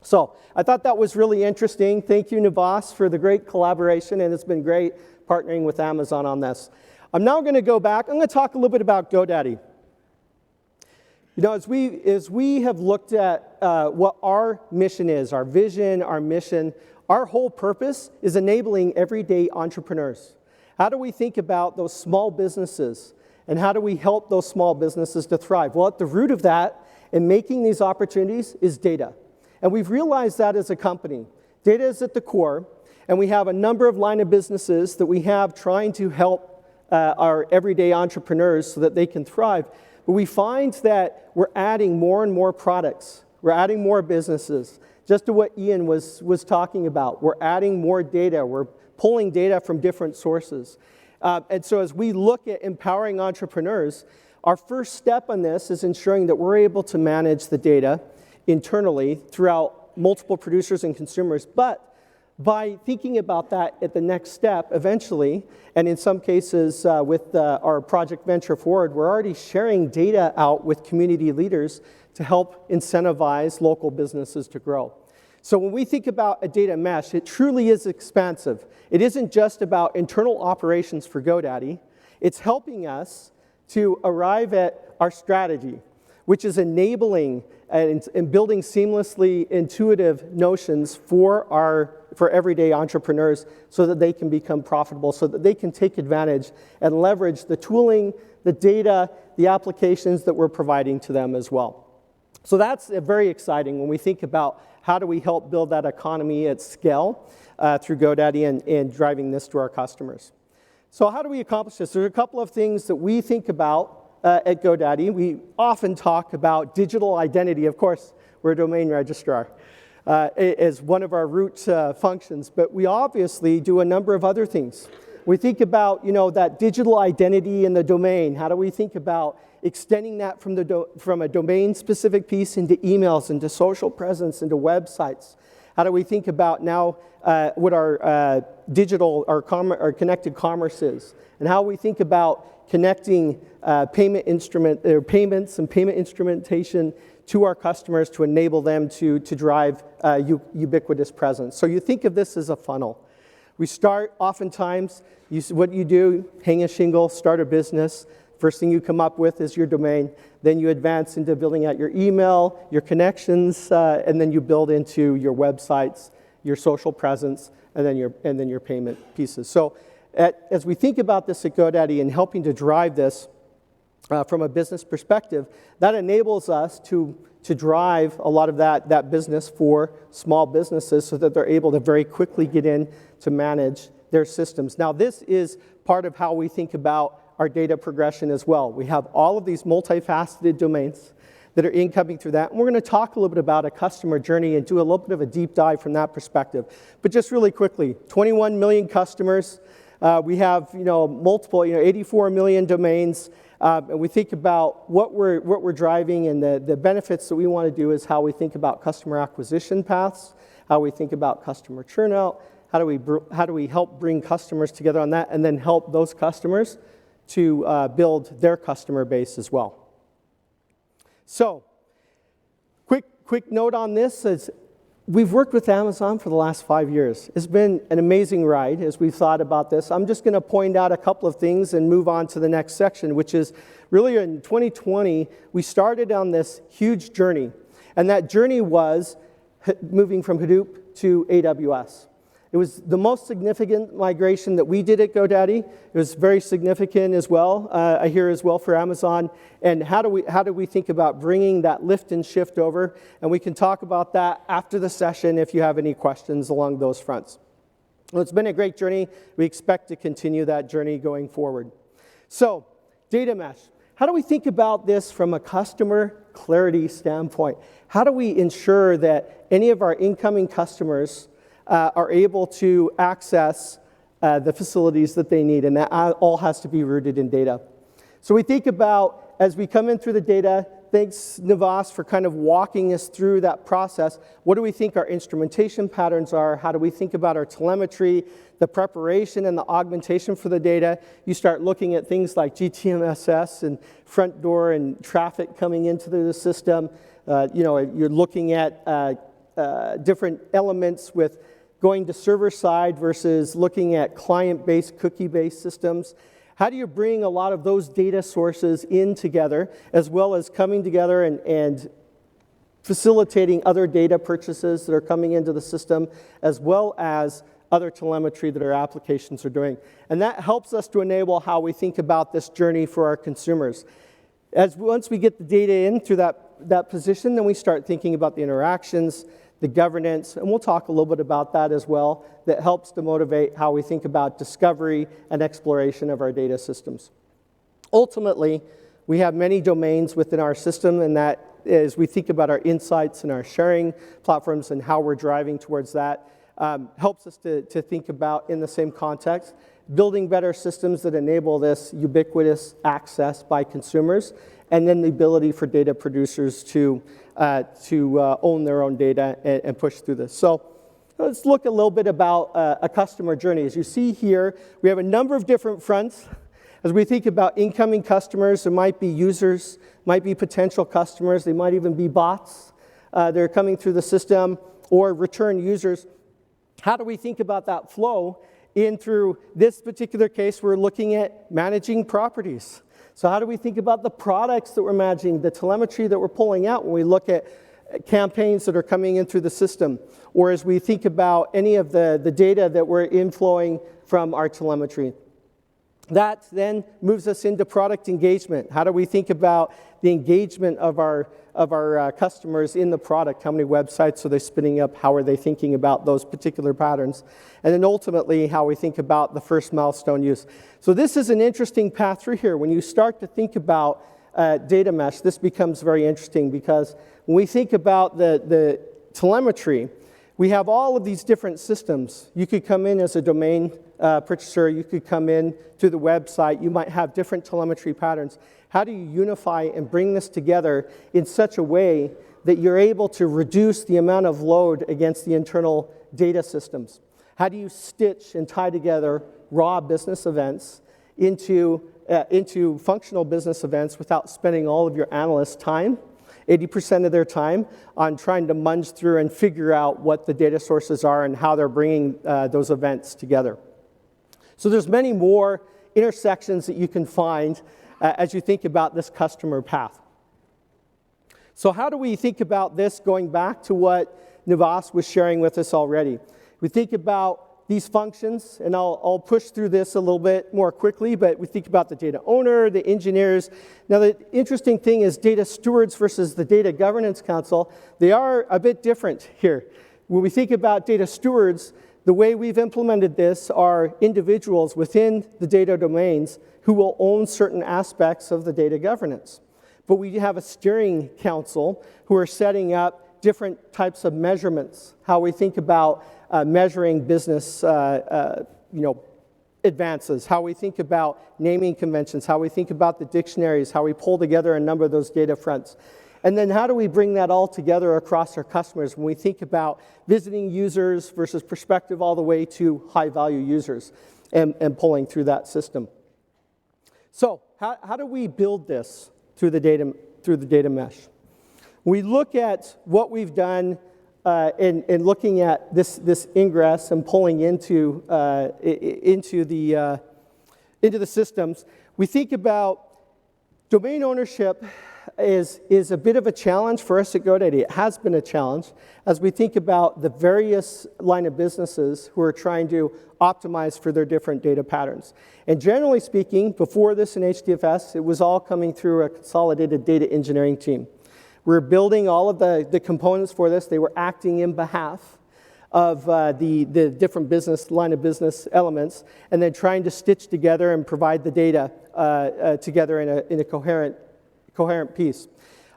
So I thought that was really interesting. Thank you, Navas, for the great collaboration, and it's been great partnering with Amazon on this. I'm now going to go back. I'm going to talk a little bit about GoDaddy. As we have looked at what our mission is, our vision, our mission, our whole purpose is enabling everyday entrepreneurs. How do we think about those small businesses? And how do we help those small businesses to thrive? Well, at the root of that, in making these opportunities, is data. And we've realized that as a company. Data is at the core, and we have a number of line of businesses that we have trying to help our everyday entrepreneurs so that they can thrive. But we find that we're adding more and more products. We're adding more businesses. Just to what Ian was talking about, we're adding more data. We're pulling data from different sources. And so as we look at empowering entrepreneurs, our first step on this is ensuring that we're able to manage the data internally throughout multiple producers and consumers. But by thinking about that at the next step, eventually, and in some cases with our Project Venture Forward, we're already sharing data out with community leaders to help incentivize local businesses to grow. So when we think about a data mesh, it truly is expansive. It isn't just about internal operations for GoDaddy. It's helping us to arrive at our strategy, which is enabling and building seamlessly intuitive notions for everyday entrepreneurs so that they can become profitable, so that they can take advantage and leverage the tooling, the data, the applications that we're providing to them as well. So that's very exciting when we think about how do we help build that economy at scale through GoDaddy and driving this to our customers. So how do we accomplish this? There's a couple of things that we think about at GoDaddy. We often talk about digital identity. Of course, we're a domain registrar as one of our root functions, but we obviously do a number of other things. We think about that digital identity in the domain. How do we think about extending that from a domain-specific piece into emails, into social presence, into websites? How do we think about now what our digital, our connected commerce is, and how we think about connecting payments and payment instrumentation to our customers to enable them to drive ubiquitous presence. So you think of this as a funnel. We start oftentimes, what you do, hang a shingle, start a business. First thing you come up with is your domain. Then you advance into building out your email, your connections, and then you build into your websites, your social presence, and then your payment pieces. So as we think about this at GoDaddy and helping to drive this from a business perspective, that enables us to drive a lot of that business for small businesses so that they're able to very quickly get in to manage their systems. Now, this is part of how we think about our data progression as well. We have all of these multifaceted domains that are incoming through that. And we're going to talk a little bit about a customer journey and do a little bit of a deep dive from that perspective. But just really quickly, 21 million customers. We have multiple, 84 million domains. And we think about what we're driving, and the benefits that we want to do is how we think about customer acquisition paths, how we think about customer churn out, how do we help bring customers together on that, and then help those customers to build their customer base as well. So, quick note on this is we've worked with Amazon for the last 5 years. It's been an amazing ride as we've thought about this. I'm just going to point out a couple of things and move on to the next section, which is really in 2020, we started on this huge journey. And that journey was moving from Hadoop to AWS. It was the most significant migration that we did at GoDaddy. It was very significant as well, I hear as well for Amazon. And how do we think about bringing that lift and shift over? And we can talk about that after the session if you have any questions along those fronts. Well, it's been a great journey. We expect to continue that journey going forward. So, data mesh. How do we think about this from a customer clarity standpoint? How do we ensure that any of our incoming customers are able to access the facilities that they need, and that all has to be rooted in data. So we think about, as we come in through the data, thanks Navas for kind of walking us through that process. What do we think our instrumentation patterns are? How do we think about our telemetry, the preparation and the augmentation for the data? You start looking at things like GTMSS and front door and traffic coming into the system. You're looking at different elements with going to server-side versus looking at client-based, cookie-based systems. How do you bring a lot of those data sources in together, as well as coming together and facilitating other data purchases that are coming into the system, as well as other telemetry that our applications are doing? And that helps us to enable how we think about this journey for our consumers. Once we get the data in through that position, then we start thinking about the interactions, the governance, and we'll talk a little bit about that as well, that helps to motivate how we think about discovery and exploration of our data systems. Ultimately, we have many domains within our system, and that is, we think about our insights and our sharing platforms and how we're driving towards that, helps us to think about, in the same context, building better systems that enable this ubiquitous access by consumers, and then the ability for data producers to own their own data and push through this. So let's look a little bit about a customer journey. As you see here, we have a number of different fronts. As we think about incoming customers, there might be users, might be potential customers, they might even be bots that are coming through the system, or return users. How do we think about that flow in through this particular case? We're looking at managing properties. So how do we think about the products that we're managing, the telemetry that we're pulling out when we look at campaigns that are coming in through the system, or as we think about any of the data that we're inflowing from our telemetry? That then moves us into product engagement. How do we think about the engagement of our customers in the product? How many websites are they spinning up? How are they thinking about those particular patterns? And then ultimately, how we think about the first milestone use. So this is an interesting path through here. When you start to think about data mesh, this becomes very interesting, because when we think about the telemetry, we have all of these different systems. You could come in as a domain purchaser. You could come in to the website. You might have different telemetry patterns. How do you unify and bring this together in such a way that you're able to reduce the amount of load against the internal data systems? How do you stitch and tie together raw business events into functional business events without spending all of your analysts' time, 80% of their time, on trying to munge through and figure out what the data sources are and how they're bringing those events together? So there's many more intersections that you can find as you think about this customer path. So how do we think about this, going back to what Navas was sharing with us already? We think about these functions, and I'll push through this a little bit more quickly, but we think about the data owner, the engineers. Now, the interesting thing is data stewards versus the data governance council, they are a bit different here. When we think about data stewards, the way we've implemented this are individuals within the data domains who will own certain aspects of the data governance. But we have a steering council who are setting up different types of measurements, how we think about measuring business advances, how we think about naming conventions, how we think about the dictionaries, how we pull together a number of those data fronts. And then how do we bring that all together across our customers when we think about visiting users versus perspective all the way to high-value users and pulling through that system? So how do we build this through the data mesh? We look at what we've done in looking at this ingress and pulling into the systems. We think about domain ownership is a bit of a challenge for us at GoDaddy. It has been a challenge as we think about the various line of businesses who are trying to optimize for their different data patterns. And generally speaking, before this in HDFS, it was all coming through a consolidated data engineering team. We were building all of the components for this. They were acting in behalf of the different line of business elements, and then trying to stitch together and provide the data together in a coherent piece.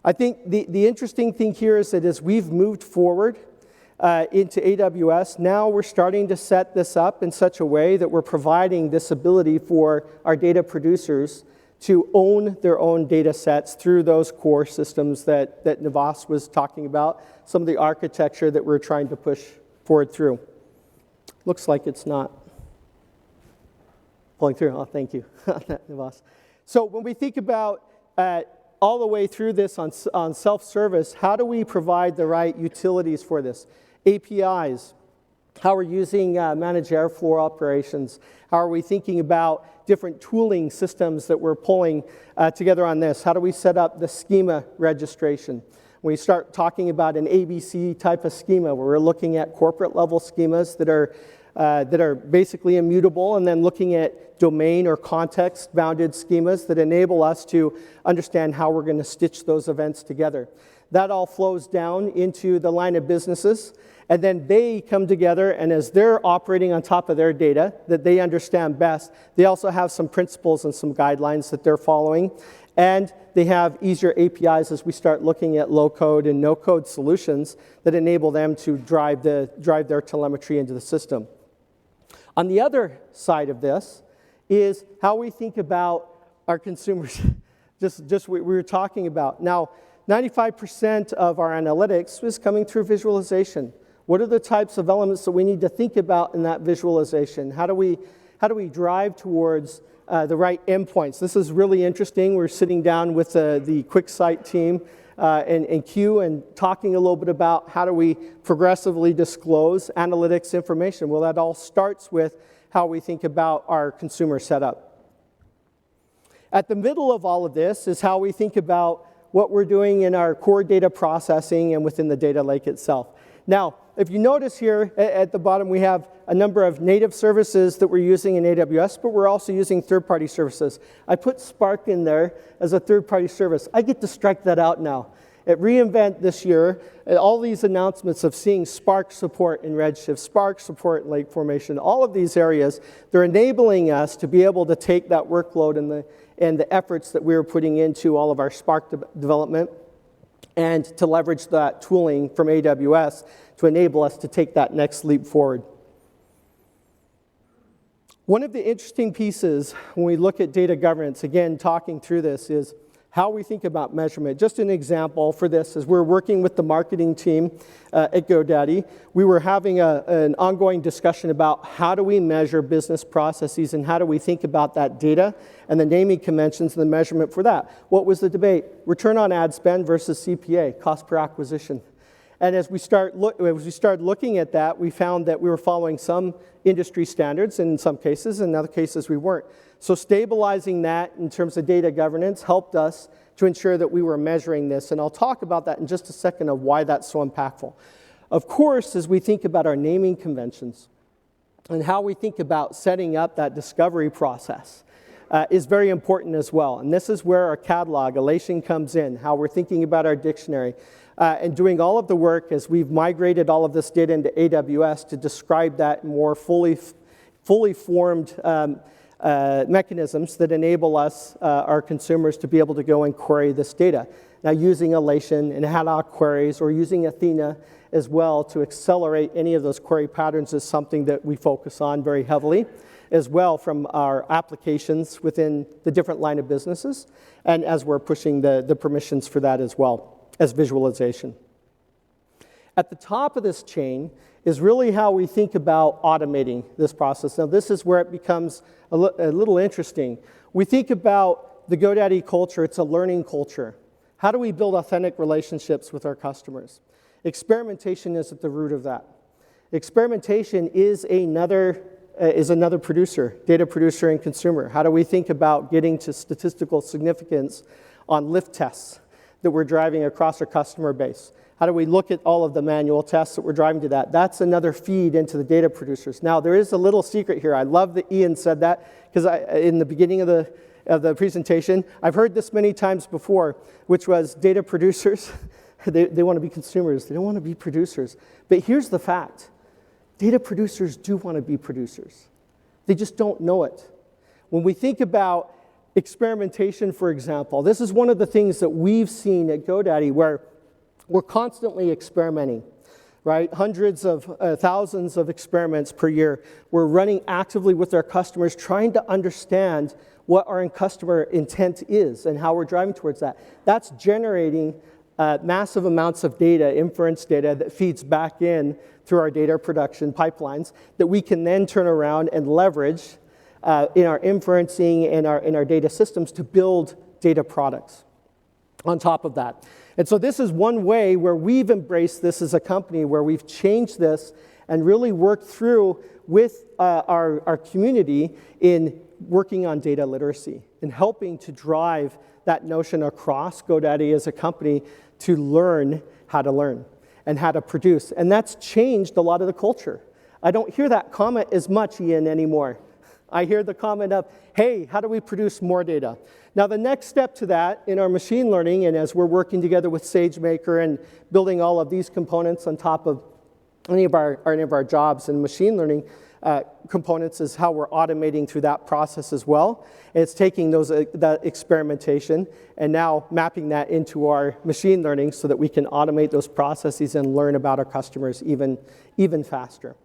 I think the interesting thing here is that as we've moved forward into AWS, now we're starting to set this up in such a way that we're providing this ability for our data producers to own their own data sets through those core systems that Navas was talking about, some of the architecture that we're trying to push forward through. Looks like it's not pulling through. Oh, thank you, Navas. So when we think about all the way through this on self-service, how do we provide the right utilities for this? APIs, how we're using managed airflow operations, how are we thinking about different tooling systems that we're pulling together on this? How do we set up the schema registration? When we start talking about an ABC type of schema, where we're looking at corporate level schemas that are basically immutable, and then looking at domain or context bounded schemas that enable us to understand how we're going to stitch those events together. That all flows down into the line of businesses, and then they come together, and as they're operating on top of their data that they understand best, they also have some principles and some guidelines that they're following, and they have easier APIs as we start looking at low-code and no-code solutions that enable them to drive their telemetry into the system. On the other side of this is how we think about our consumers, just what we were talking about. Now, 95% of our analytics is coming through visualization. What are the types of elements that we need to think about in that visualization? How do we drive towards the right endpoints? This is really interesting. We're sitting down with the QuickSight team and Q and talking a little bit about how do we progressively disclose analytics information. Well, that all starts with how we think about our consumer setup. At the middle of all of this is how we think about what we're doing in our core data processing and within the data lake itself. Now, if you notice here at the bottom, we have a number of native services that we're using in AWS, but we're also using third-party services. I put Spark in there as a third-party service. I get to strike that out now. At reInvent this year, all these announcements of seeing Spark support in Redshift, Spark support in Lake Formation, all of these areas, they're enabling us to be able to take that workload and the efforts that we're putting into all of our Spark development and to leverage that tooling from AWS to enable us to take that next leap forward. One of the interesting pieces when we look at data governance, again, talking through this, is how we think about measurement. Just an example for this is we're working with the marketing team at GoDaddy. We were having an ongoing discussion about how do we measure business processes and how do we think about that data and the naming conventions and the measurement for that. What was the debate? Return on ad spend versus CPA, cost per acquisition. And as we started looking at that, we found that we were following some industry standards in some cases, in other cases we weren't. So stabilizing that in terms of data governance helped us to ensure that we were measuring this. And I'll talk about that in just a second of why that's so impactful. Of course, as we think about our naming conventions and how we think about setting up that discovery process is very important as well. And this is where our catalog, Elation, comes in, how we're thinking about our dictionary. And doing all of the work as we've migrated all of this data into AWS to describe that more fully formed mechanisms that enable us, our consumers, to be able to go and query this data. Now, using Elation and Hadoop queries or using Athena as well to accelerate any of those query patterns is something that we focus on very heavily as well from our applications within the different line of businesses and as we're pushing the permissions for that as well as visualization. At the top of this chain is really how we think about automating this process. Now, this is where it becomes a little interesting. We think about the GoDaddy culture, it's a learning culture. How do we build authentic relationships with our customers? Experimentation is at the root of that. Experimentation is another producer, data producer and consumer. How do we think about getting to statistical significance on lift tests that we're driving across our customer base? How do we look at all of the manual tests that we're driving to that? That's another feed into the data producers. Now, there is a little secret here. I love that Ian said that, because in the beginning of the presentation, I've heard this many times before, which was data producers, they want to be consumers. They don't want to be producers. But here's the fact. Data producers do want to be producers. They just don't know it. When we think about experimentation, for example, this is one of the things that we've seen at GoDaddy, where we're constantly experimenting, right? Hundreds of thousands of experiments per year. We're running actively with our customers, trying to understand what our customer intent is and how we're driving towards that. That's generating massive amounts of data, inference data, that feeds back in through our data production pipelines that we can then turn around and leverage in our inferencing and in our data systems to build data products on top of that. And so this is one way where we've embraced this as a company, where we've changed this and really worked through with our community in working on data literacy and helping to drive that notion across GoDaddy as a company to learn how to learn and how to produce. And that's changed a lot of the culture. I don't hear that comment as much, Ian, anymore. I hear the comment of, hey, how do we produce more data? Now, the next step to that in our machine learning, and as we're working together with SageMaker and building all of these components on top of any of our jobs in machine learning components, is how we're automating through that process as well. And it's taking that experimentation and now mapping that into our machine learning so that we can automate those processes and learn about our customers even faster.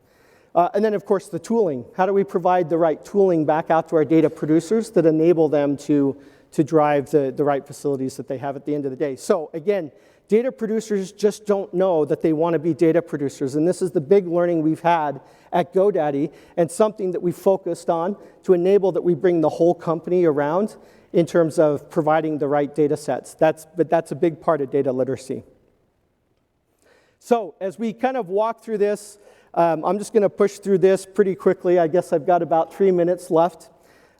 And then, of course, the tooling. How do we provide the right tooling back out to our data producers that enable them to drive the right facilities that they have at the end of the day? So, again, data producers just don't know that they want to be data producers. And this is the big learning we've had at GoDaddy, and something that we focused on to enable that we bring the whole company around in terms of providing the right data sets. But that's a big part of data literacy. So, as we kind of walk through this, I'm just going to push through this pretty quickly. I guess I've got about 3 minutes left.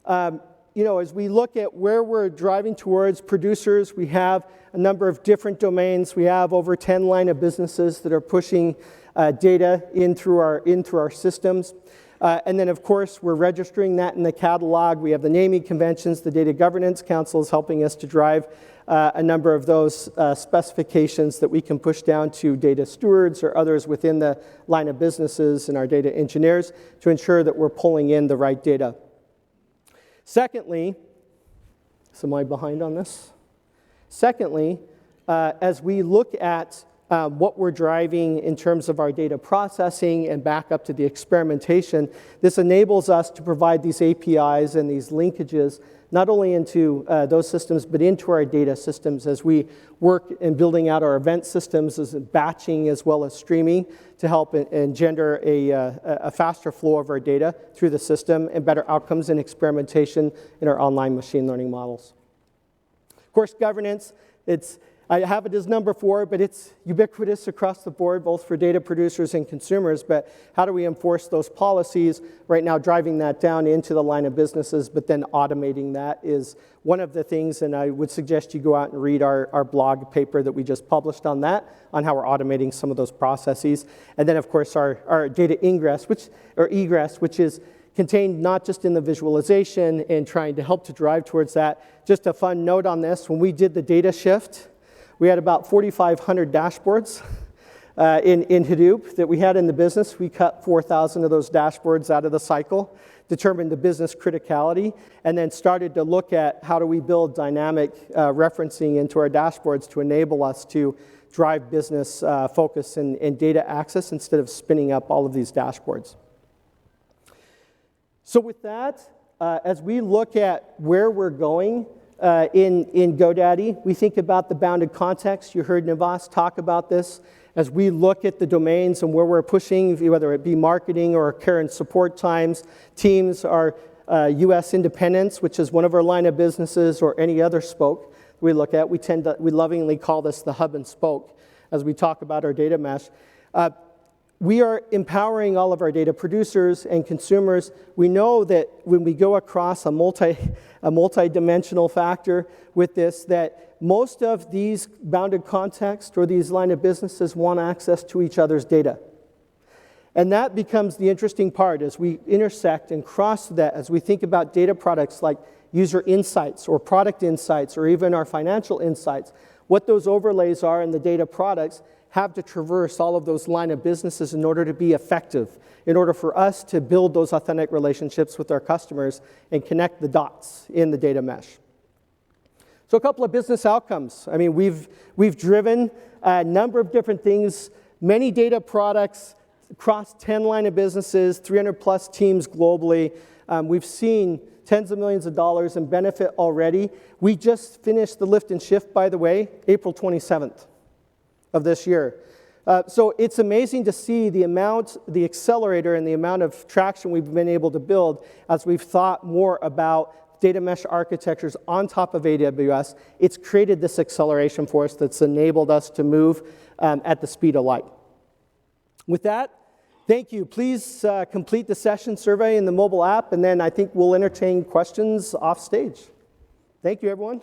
As we look at where we're driving towards producers, we have a number of different domains. We have over 10 line of businesses that are pushing data in through our systems. And then, of course, we're registering that in the catalog. We have the naming conventions. The Data Governance Council is helping us to drive a number of those specifications that we can push down to data stewards or others within the line of businesses and our data engineers to ensure that we're pulling in the right data. Secondly, so am I behind on this? Secondly, as we look at what we're driving in terms of our data processing and back up to the experimentation, this enables us to provide these APIs and these linkages not only into those systems, but into our data systems as we work in building out our event systems, as batching as well as streaming, to help engender a faster flow of our data through the system and better outcomes and experimentation in our online machine learning models. Of course, governance, I have it as number 4, but it's ubiquitous across the board, both for data producers and consumers. But how do we enforce those policies? Right now, driving that down into the line of businesses, but then automating that is one of the things, and I would suggest you go out and read our blog paper that we just published on that, on how we're automating some of those processes. And then, of course, our data egress, which is contained not just in the visualization and trying to help to drive towards that. Just a fun note on this, when we did the data shift, we had about 4,500 dashboards in Hadoop that we had in the business. We cut 4,000 of those dashboards out of the cycle, determined the business criticality, and then started to look at how do we build dynamic referencing into our dashboards to enable us to drive business focus and data access instead of spinning up all of these dashboards. So with that, as we look at where we're going, in GoDaddy, we think about the bounded context. You heard Navas talk about this. As we look at the domains and where we're pushing, whether it be marketing or care and support teams, our U.S. independents, which is one of our line of businesses, or any other spoke we look at. We lovingly call this the hub and spoke as we talk about our data mesh. We are empowering all of our data producers and consumers. We know that when we go across a multi-dimensional factor with this, that most of these bounded context or these line of businesses want access to each other's data. And that becomes the interesting part as we intersect and cross that, as we think about data products like user insights or product insights or even our financial insights. What those overlays are in the data products have to traverse all of those line of businesses in order to be effective, in order for us to build those authentic relationships with our customers and connect the dots in the data mesh. So a couple of business outcomes. I mean, we've driven a number of different things, many data products across 10 line of businesses, 300 plus teams globally. We've seen tens of millions of dollars in benefit already. We just finished the lift and shift, by the way, April 27th of this year. So it's amazing to see the accelerator and the amount of traction we've been able to build as we've thought more about data mesh architectures on top of AWS. It's created this acceleration for us that's enabled us to move at the speed of light. With that, thank you. Please complete the session survey in the mobile app, and then I think we'll entertain questions off stage. Thank you, everyone.